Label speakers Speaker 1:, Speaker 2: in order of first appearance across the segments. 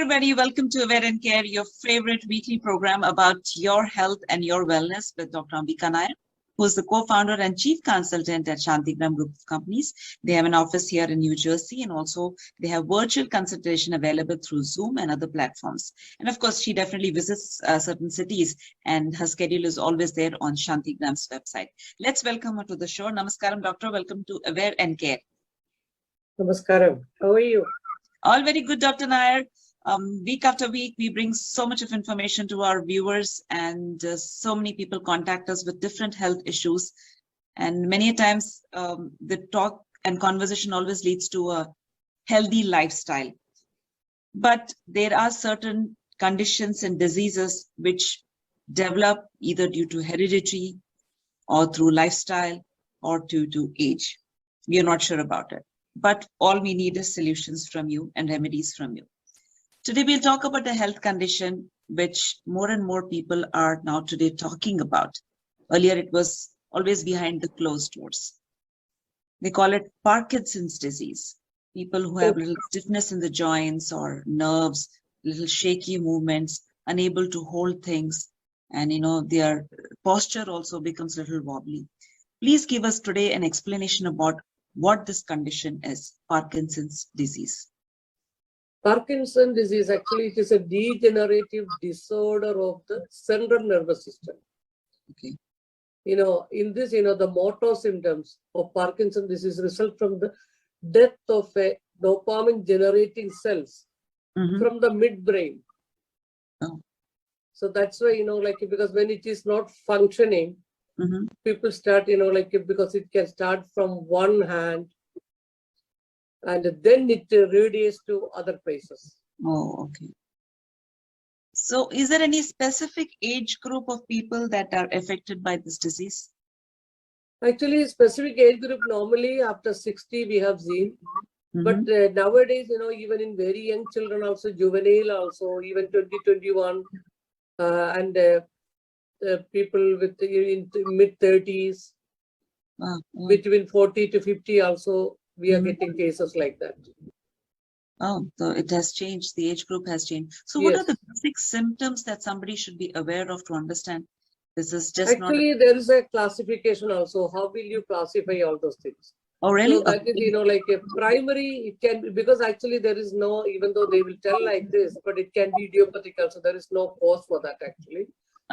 Speaker 1: everybody, welcome to Aware and Care, your favorite weekly program about your health and your wellness with Dr. Ambika Nair, who is the co-founder and chief consultant at Shantigram Group of Companies. They have an office here in New Jersey, and also they have virtual consultation available through Zoom and other platforms. And of course, she definitely visits certain cities, and her schedule is always there on Shantigram's website. Let's welcome her to the show. Namaskaram, Doctor. Welcome to Aware and Care.
Speaker 2: Namaskaram. How are you?
Speaker 1: All very good, Dr. Nair. Week after week, we bring so much of information to our viewers, and so many people contact us with different health issues. And many times, the talk and conversation always leads to a healthy lifestyle. But there are certain conditions and diseases which develop either due to heredity or through lifestyle or due to age. We are not sure about it. But all we need is solutions from you and remedies from you. Today, we'll talk about a health condition which more and more people are now today talking about. Earlier, it was always behind the closed doors. They call it Parkinson's disease. People who have little stiffness in the joints or nerves, little shaky movements, unable to hold things, and their posture also becomes a little wobbly. Please give us today an explanation about what this condition is, Parkinson's disease.
Speaker 2: Parkinson's disease, actually, it is a degenerative disorder of the central nervous system.
Speaker 1: Okay.
Speaker 2: In this, the motor symptoms of Parkinson's disease result from the death of a dopamine generating cells from the midbrain.
Speaker 1: Oh.
Speaker 2: So that's why, because when it is not functioning, people start, because it can start from one hand, and then it radiates to other places.
Speaker 1: Oh, okay. So is there any specific age group of people that are affected by this disease?
Speaker 2: Actually, specific age group, normally after 60 we have seen. But nowadays, even in very young children also, juvenile also, even 2021, and people with in mid-30s, between 40 to 50 also, we are getting cases like that.
Speaker 1: Oh, so it has changed. The age group has changed. So what are the basic symptoms that somebody should be aware of to understand this is just
Speaker 2: actually, there is a classification also. How will you classify all those things?
Speaker 1: Oh, really?
Speaker 2: So that is, like a primary, it can be, because actually there is no, even though they will tell like this, but it can be idiopathic also. There is no cause for that actually.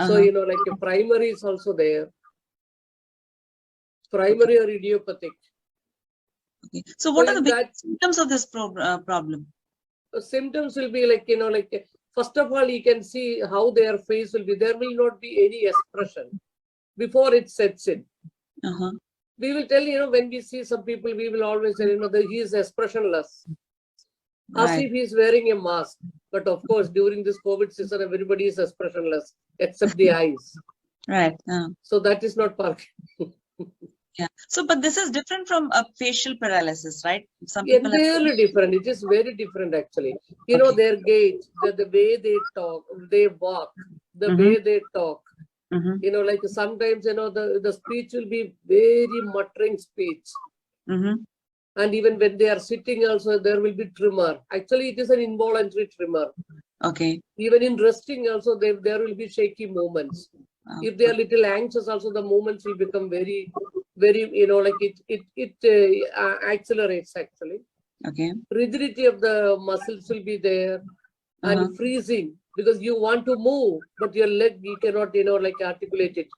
Speaker 2: So, like a primary is also there. Primary or idiopathic.
Speaker 1: Okay. So what are the symptoms of this problem?
Speaker 2: Symptoms will be like, first of all, you can see how their face will be. There will not be any expression before it sets in. We will tell, when we see some people, we will always say, that he is expressionless. As if he is wearing a mask. But of course, during this COVID season, everybody is expressionless, except the eyes.
Speaker 1: Right.
Speaker 2: So that is not Parkinson's.
Speaker 1: Yeah. So, but this is different from a facial paralysis, right? Some people
Speaker 2: entirely different. It is very different, actually. Their gait, the way they talk, they walk, the way they talk. Like sometimes, the speech will be very muttering speech. And even when they are sitting also, there will be tremor. Actually, it is an involuntary tremor.
Speaker 1: Okay.
Speaker 2: Even in resting also, there will be shaky movements. If they are little anxious also, the movements will become very, like it accelerates actually.
Speaker 1: Okay.
Speaker 2: Rigidity of the muscles will be there, and freezing, because you want to move, but your leg, you cannot, like articulate it.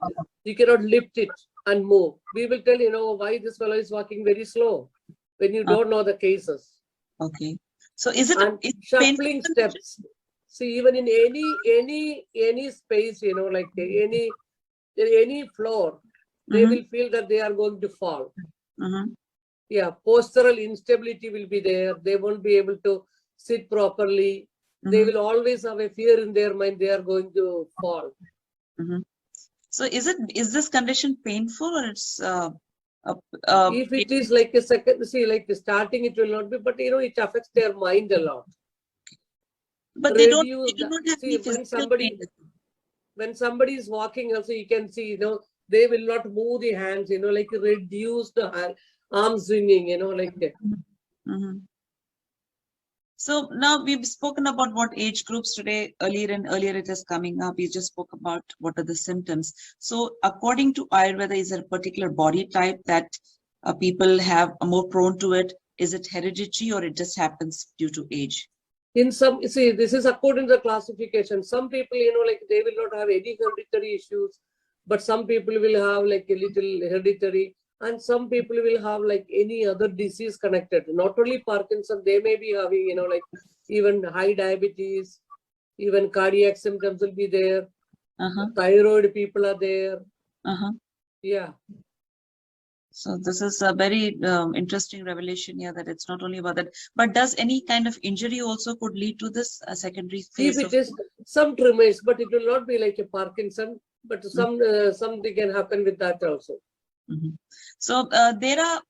Speaker 2: You cannot lift it and move. We will tell, why this fellow is walking very slow when you don't know the cases.
Speaker 1: Okay. So is it
Speaker 2: shuffling steps? See, even in any space, like any floor, they will feel that they are going to fall. Yeah, postural instability will be there. They won't be able to sit properly. They will always have a fear in their mind they are going to fall.
Speaker 1: So is this condition painful, or it's
Speaker 2: if it is like a second, see, like starting it will not be, but it affects their mind a lot.
Speaker 1: But they don't have
Speaker 2: see, when somebody is walking also, you can see, they will not move the hands, like reduce the arm swinging, like that.
Speaker 1: So now we've spoken about what age groups today, earlier it is coming up. We just spoke about what are the symptoms. So according to Ayurveda, is there a particular body type that people are more prone to it? Is it hereditary or it just happens due to age?
Speaker 2: In some, see, this is according to the classification. Some people, like they will not have any hereditary issues, but some people will have like a little hereditary, and some people will have like any other disease connected. Not only Parkinson, they may be having, like even high diabetes, even cardiac symptoms will be there. Thyroid people are there. Yeah.
Speaker 1: So this is a very interesting revelation here, that it's not only about that, but does any kind of injury also could lead to this secondary phase?
Speaker 2: If it is some tremors, but it will not be like a Parkinson, but something can happen with that also.
Speaker 1: So there are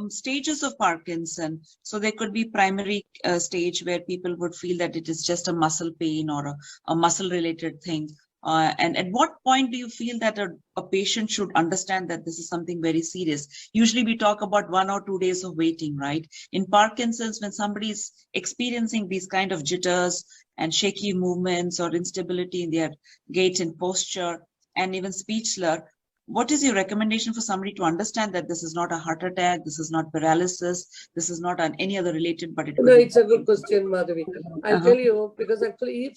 Speaker 1: stages of Parkinson. So there could be primary stage where people would feel that it is just a muscle pain or a muscle related thing. And at what point do you feel that a patient should understand that this is something very serious? Usually we talk about 1 or 2 days of waiting, right? In Parkinson's, when somebody is experiencing these kind of jitters and shaky movements or instability in their gait and posture and even speech slur, what is your recommendation for somebody to understand that this is not a heart attack, this is not paralysis, this is not any other related, but
Speaker 2: No, it's a good question, Madhavi. I'll tell you, because actually,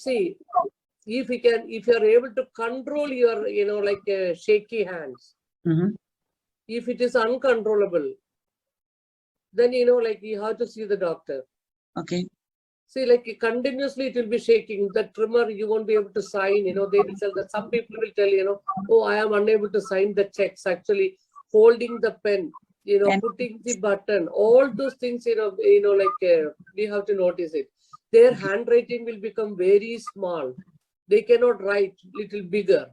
Speaker 2: if you are able to control your, like shaky hands, if it is uncontrollable, then, like you have to see the doctor.
Speaker 1: Okay.
Speaker 2: See, like continuously it will be shaking. The tremor, you won't be able to sign, they will tell that. Some people will tell, oh, I am unable to sign the checks. Actually, holding the pen, putting the button, all those things, we have to notice it. Their handwriting will become very small. They cannot write little bigger.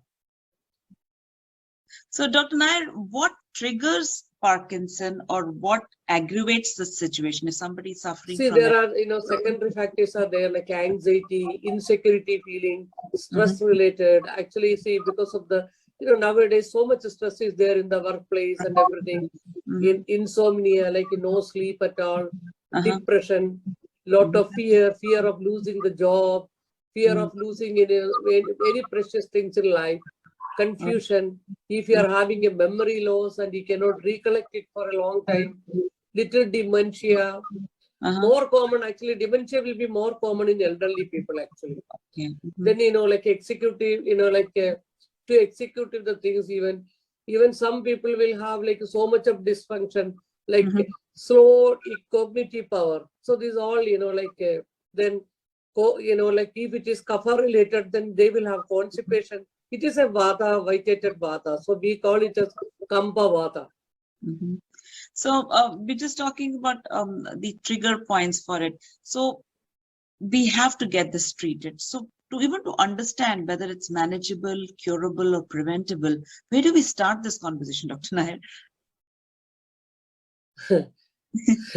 Speaker 1: So, Dr. Nair, what triggers Parkinson or what aggravates the situation if somebody is suffering
Speaker 2: from there it? Are, secondary factors are there, like anxiety, insecurity feeling, stress related. Actually, see, because of the, nowadays so much stress is there in the workplace and everything. Insomnia, like no sleep at all, depression, lot of fear of losing the job, fear of losing any precious things in life. Confusion, if you are having a memory loss and you cannot recollect it for a long time, little dementia, more common, actually dementia will be more common in elderly people actually. Then, like executive, to executive the things, even some people will have like so much of dysfunction, like slow cognitive power. So these all, then, like if it is kapha related, then they will have constipation. It is a vata, vitiated vata. So we call it as kampa vata.
Speaker 1: So we're just talking about the trigger points for it. So we have to get this treated. So to understand whether it's manageable, curable, or preventable, where do we start this conversation, Dr. Nair?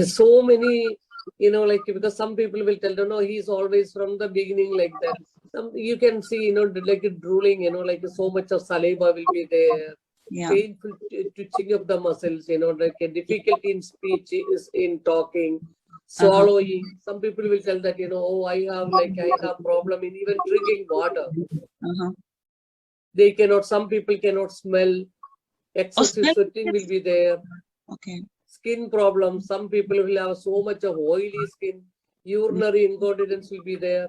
Speaker 2: So many, because some people will tell, no, he's always from the beginning like that. You can see, like drooling, like so much of saliva will be there. Painful twitching of the muscles, like a difficulty in speech, in talking, swallowing. Some people will tell that, oh, I have problem in even drinking water. They cannot, some people cannot smell. Excessive sweating will be there.
Speaker 1: Okay.
Speaker 2: Skin problems. Some people will have so much of oily skin. Urinary incontinence will be there.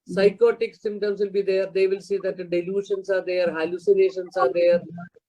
Speaker 2: Psychotic symptoms will be there. They will see that the delusions are there, hallucinations are there,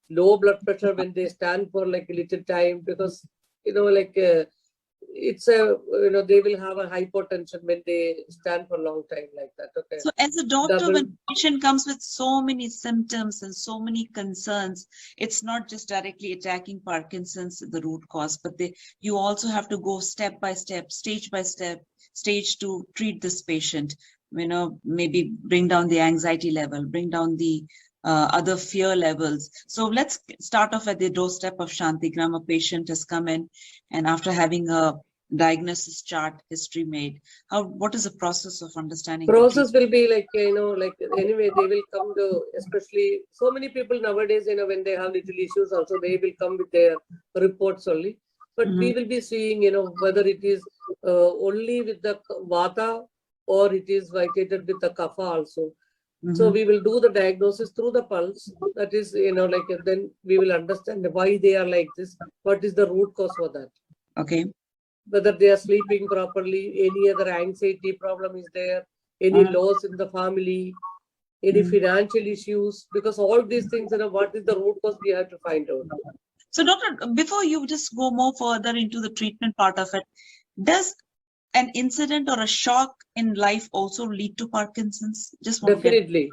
Speaker 2: low blood pressure when they stand for like a little time, because it's a they will have a hypotension when they stand for a long time like that. Okay.
Speaker 1: So as a doctor, when a patient comes with so many symptoms and so many concerns, it's not just directly attacking Parkinson's, the root cause, but you also have to go step by step, stage by step, stage to treat this patient. Maybe bring down the anxiety level, bring down the other fear levels. So let's start off at the doorstep of Shantigram. A patient has come in, and after having a diagnosis chart, history made, what is the process of understanding?
Speaker 2: Process will be like, anyway, they will come to, especially so many people nowadays, when they have little issues also, they will come with their reports only. But we will be seeing, whether it is only with the vata or it is vitiated with the kapha also. So we will do the diagnosis through the pulse. That is, then we will understand why they are like this. What is the root cause for that?
Speaker 1: Okay.
Speaker 2: Whether they are sleeping properly, any other anxiety problem is there, any loss in the family, any financial issues, because all these things, what is the root cause we have to find out.
Speaker 1: So doctor, before you just go more further into the treatment part of it, does an incident or a shock in life also lead to Parkinson's? Just want
Speaker 2: definitely.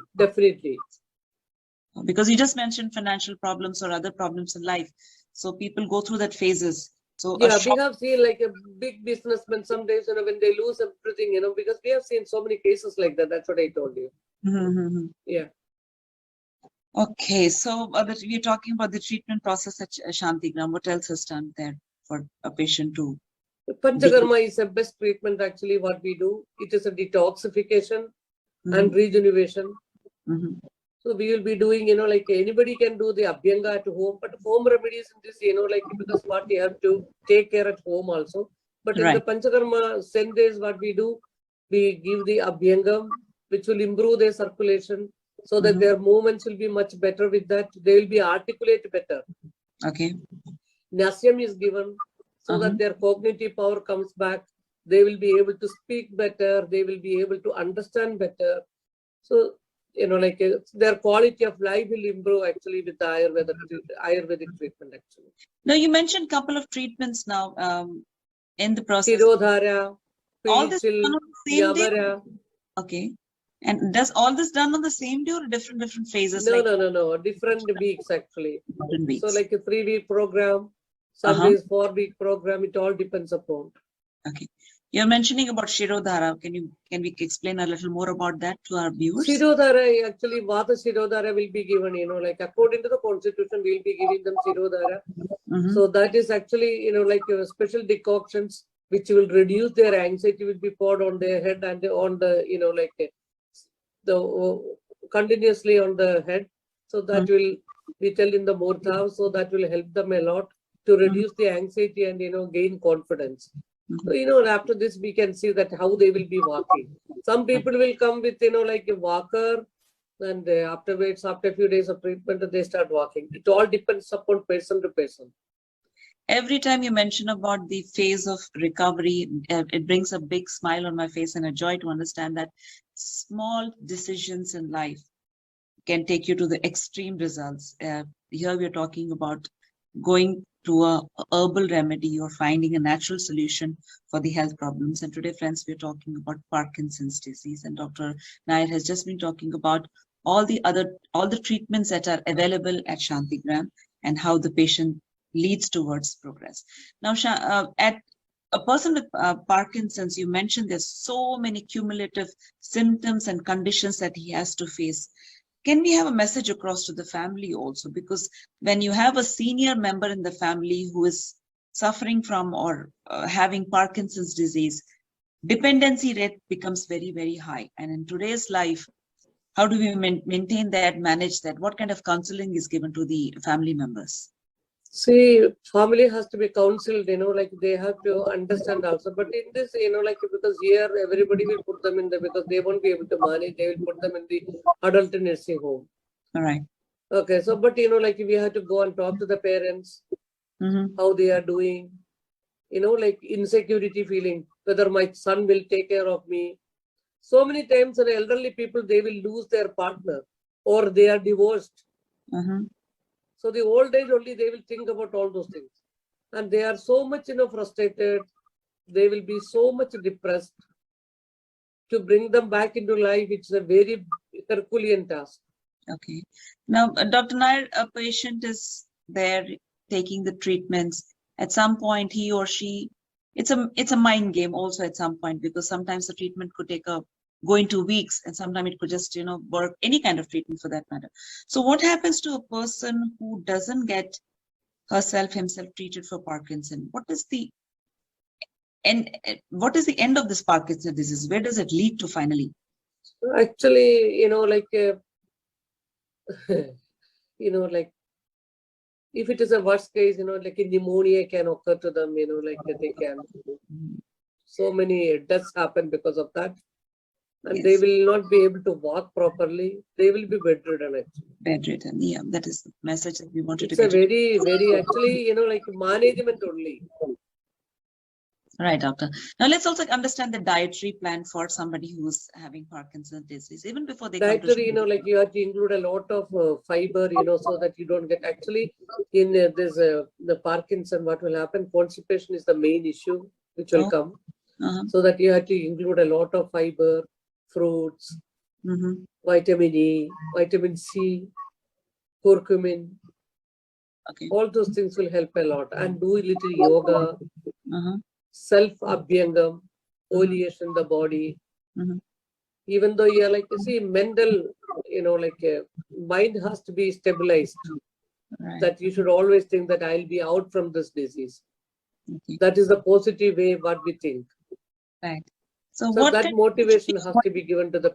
Speaker 1: Because you just mentioned financial problems or other problems in life. So people go through that phases. So
Speaker 2: yeah, we have seen like a big businessman sometimes, when they lose everything, because we have seen so many cases like that. That's what I told you. Yeah.
Speaker 1: Okay, so we're talking about the treatment process at Shantigram. What else is done there for a patient to?
Speaker 2: Panchakarma is the best treatment actually what we do. It is a detoxification and regeneration. So we will be doing, like anybody can do the Abhyanga at home, but home remedies in this, because what you have to take care at home also. But in the Panchakarma 10 days, what we do, we give the Abhyangam, which will improve their circulation so that their movements will be much better with that. They will be articulate better.
Speaker 1: Okay.
Speaker 2: Nasyam is given so that their cognitive power comes back. They will be able to speak better. They will be able to understand better. So, their quality of life will improve actually with the Ayurvedic treatment actually.
Speaker 1: Now you mentioned a couple of treatments now in the process.
Speaker 2: Shirodhara,
Speaker 1: all this done on the same day?
Speaker 2: Yavara.
Speaker 1: Okay. And does all this done on the same day or different phases?
Speaker 2: No. Different weeks actually.
Speaker 1: Different weeks.
Speaker 2: So like a 3-week program, some days 4-week program. It all depends upon.
Speaker 1: Okay. You're mentioning about Shirodhara. Can we explain a little more about that to our viewers?
Speaker 2: Shirodhara, actually, Vata Shirodhara will be given, like according to the constitution, we'll be giving them Shirodhara. So that is actually, like special decoctions which will reduce their anxiety will be poured on their head and on the, the continuously on the head. So that will be tell in the Murtha. So that will help them a lot to reduce the anxiety and, gain confidence. So, after this, we can see that how they will be walking. Some people will come with, like a walker, and afterwards, after a few days of treatment, they start walking. It all depends upon person to person.
Speaker 1: Every time you mention about the phase of recovery, it brings a big smile on my face and a joy to understand that small decisions in life can take you to the extreme results. Here we're talking about going to a herbal remedy or finding a natural solution for the health problems. And today, friends, we're talking about Parkinson's disease. And Dr. Nair has just been talking about all the treatments that are available at Shantigram and how the patient leads towards progress. Now, at a person with Parkinson's, you mentioned there's so many cumulative symptoms and conditions that he has to face. Can we have a message across to the family also? Because when you have a senior member in the family who is suffering from or having Parkinson's disease, dependency rate becomes very, very high. And in today's life, how do we maintain that, manage that? What kind of counseling is given to the family members?
Speaker 2: See, family has to be counseled, like they have to understand also. But in this, like because here everybody will put them in because they won't be able to manage, they will put them in the adult nursing home.
Speaker 1: All right.
Speaker 2: Okay, so but like we have to go and talk to the parents, how they are doing, like insecurity feeling, whether my son will take care of me. So many times, the elderly people, they will lose their partner or they are divorced. So the old age only they will think about all those things. And they are so much, frustrated. They will be so much depressed. To bring them back into life, it's a very Herculean task.
Speaker 1: Okay. Now, Dr. Nair, a patient is there taking the treatments. At some point, he or she, it's a mind game also at some point, because sometimes the treatment could go into weeks, and sometimes it could just, work, any kind of treatment for that matter. So what happens to a person who doesn't get himself treated for Parkinson? What is the end of this Parkinson disease? Where does it lead to finally?
Speaker 2: Actually, like If it is a worst case, like a pneumonia can occur to them, like they can. So many deaths happen because of that. And they
Speaker 1: Yes.
Speaker 2: will not be able to walk properly. They will be bedridden actually.
Speaker 1: Bedridden. Yeah, that is the message that we wanted
Speaker 2: It's
Speaker 1: to
Speaker 2: a
Speaker 1: get.
Speaker 2: very, very actually, like management only.
Speaker 1: Right, doctor. Now let's also understand the dietary plan for somebody who's having Parkinson's disease, even before they come to.
Speaker 2: Dietary, like you have to include a lot of fiber, so that you don't get actually in this the Parkinson. What will happen? Constipation is the main issue which will come. So that you have to include a lot of fiber, fruits, vitamin E, vitamin C, curcumin.
Speaker 1: Okay.
Speaker 2: All those things will help a lot. And do a little yoga, self-abhyangam, oleation in the body. Even though you're like, see, mental, like mind has to be stabilized.
Speaker 1: Right.
Speaker 2: That you should always think that I'll be out from this disease.
Speaker 1: Okay.
Speaker 2: That is the positive way what we think.
Speaker 1: Right. So
Speaker 2: So
Speaker 1: what
Speaker 2: that motivation has to be given to the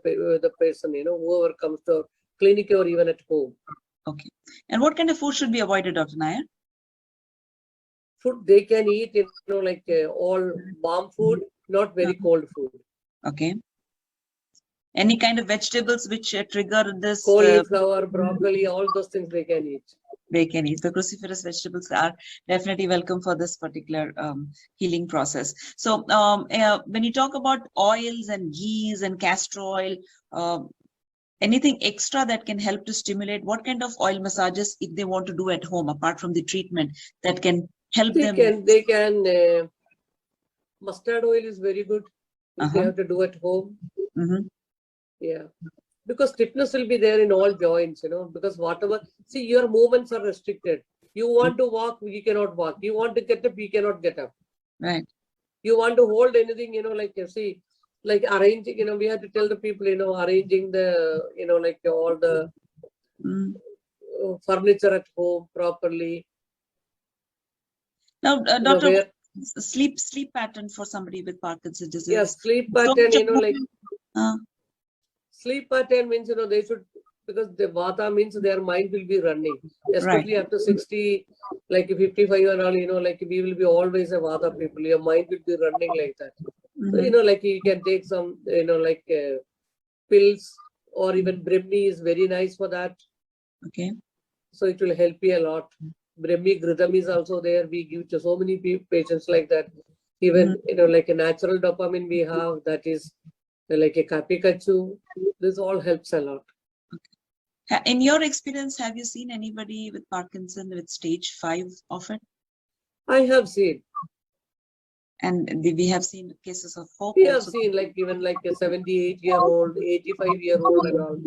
Speaker 2: person, whoever comes to our clinic or even at home.
Speaker 1: Okay. And what kind of food should be avoided, Dr. Nair?
Speaker 2: Food they can eat, like all warm food, not very cold food.
Speaker 1: Okay. Any kind of vegetables which trigger this?
Speaker 2: Cauliflower, broccoli, all those things they can eat.
Speaker 1: They can eat. The cruciferous vegetables are definitely welcome for this particular healing process. So when you talk about oils and ghees and castor oil, anything extra that can help to stimulate? What kind of oil massages, if they want to do at home, apart from the treatment, that can help them?
Speaker 2: They can. Mustard oil is very good if they have to do at home. Yeah, because stiffness will be there in all joints, because whatever, see, your movements are restricted. You want to walk, you cannot walk. You want to get up, you cannot get up.
Speaker 1: Right.
Speaker 2: You want to hold anything, like you see, like arranging, we have to tell the people, arranging the, like all the furniture at home properly.
Speaker 1: Now, doctor, sleep pattern for somebody with Parkinson's disease.
Speaker 2: Yes, sleep pattern, like sleep pattern means, they should, because the vata means their mind will be running, especially after 60, like 55 and all, like we will be always a vata people. Your mind will be running like that. So, like you can take some, like pills, or even Brahmi is very nice for that.
Speaker 1: Okay.
Speaker 2: So it will help you a lot. Brahmi Gridam is also there. We give to so many patients like that. Even, like a natural dopamine we have, that is like a Kapikachu. This all helps a lot.
Speaker 1: Okay. In your experience, have you seen anybody with Parkinson with stage 5 of it?
Speaker 2: I have seen.
Speaker 1: And we have seen cases of hope.
Speaker 2: We have seen like even like a 78-year-old, 85-year-old and all.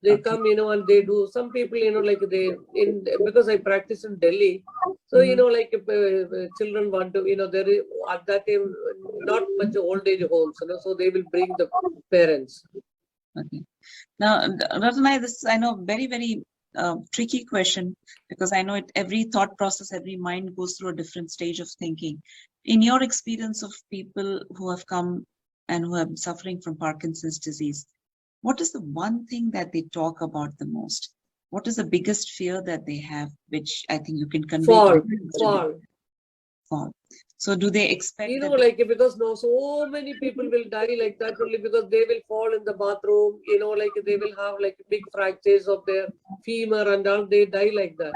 Speaker 2: They come, and they do. Some people, like because I practice in Delhi, so like children want to, there is at that time not much old age homes, so they will bring the parents.
Speaker 1: Okay. Now, Ratna, this I know very, very tricky question, because I know every thought process, every mind goes through a different stage of thinking. In your experience of people who have come and who are suffering from Parkinson's disease, what is the one thing that they talk about the most? What is the biggest fear that they have, which I think you can convey? Fall. So do they expect?
Speaker 2: Like because so many people will die like that only because they will fall in the bathroom. Like they will have like big fractures of their femur and all. They die like that.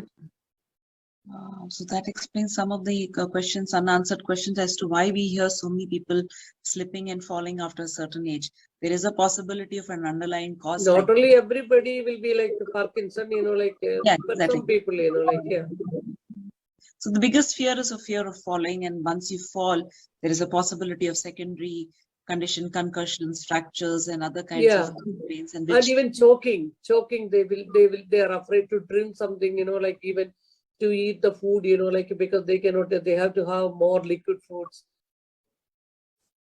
Speaker 1: So that explains some of the questions, unanswered questions, as to why we hear so many people slipping and falling after a certain age. There is a possibility of an underlying cause.
Speaker 2: Not only everybody will be like Parkinson, like, but exactly. Some people, like, yeah.
Speaker 1: So the biggest fear is a fear of falling, and once you fall, there is a possibility of secondary condition, concussions, fractures, and other kinds of pains. And
Speaker 2: even choking. They are afraid to drink something, like even to eat the food, like because they have to have more liquid foods.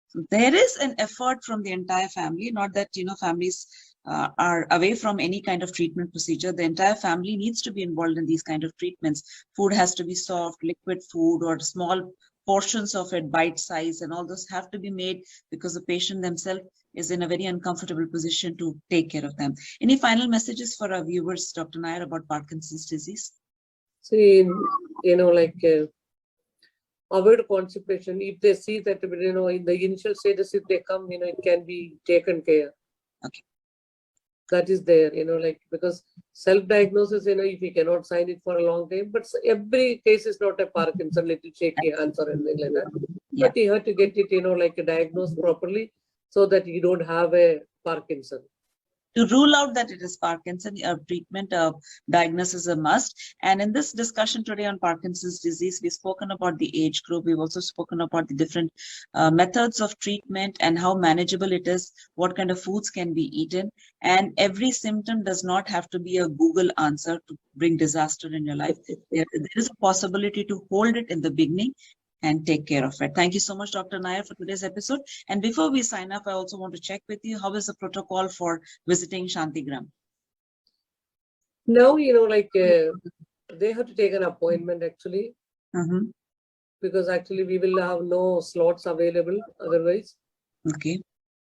Speaker 1: So there is an effort from the entire family, not that, families are away from any kind of treatment procedure. The entire family needs to be involved in these kind of treatments. Food has to be soft, liquid food, or small portions of it, bite size, and all those have to be made, because the patient themselves is in a very uncomfortable position to take care of them. Any final messages for our viewers, Dr. Nair, about Parkinson's disease?
Speaker 2: See, avoid constipation. If they see that, in the initial stages, if they come, it can be taken care.
Speaker 1: Okay.
Speaker 2: That is there, because self-diagnosis, if you cannot sign it for a long time, but every case is not a Parkinson, little shaky hands or anything like that.
Speaker 1: Yeah.
Speaker 2: But you have to get it, diagnosed properly so that you don't have a Parkinson.
Speaker 1: To rule out that it is Parkinson, a treatment diagnosis is a must. And in this discussion today on Parkinson's disease, we've spoken about the age group. We've also spoken about the different methods of treatment and how manageable it is, what kind of foods can be eaten. And every symptom does not have to be a Google answer to bring disaster in your life. There is a possibility to hold it in the beginning and take care of it. Thank you so much, Dr. Nair, for today's episode. And before we sign up, I also want to check with you, how is the protocol for visiting Shantigram?
Speaker 2: Now, they have to take an appointment actually, because actually we will have no slots available otherwise.
Speaker 1: Okay.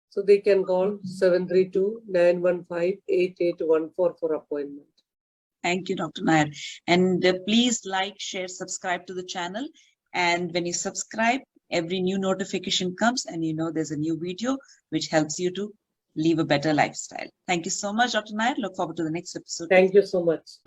Speaker 2: So they can call 732-915-8814 for appointment.
Speaker 1: Thank you, Dr. Nair. And please like, share, subscribe to the channel. And when you subscribe, every new notification comes and there's a new video which helps you to live a better lifestyle. Thank you so much, Dr. Nair. Look forward to the next episode.
Speaker 2: Thank you so much.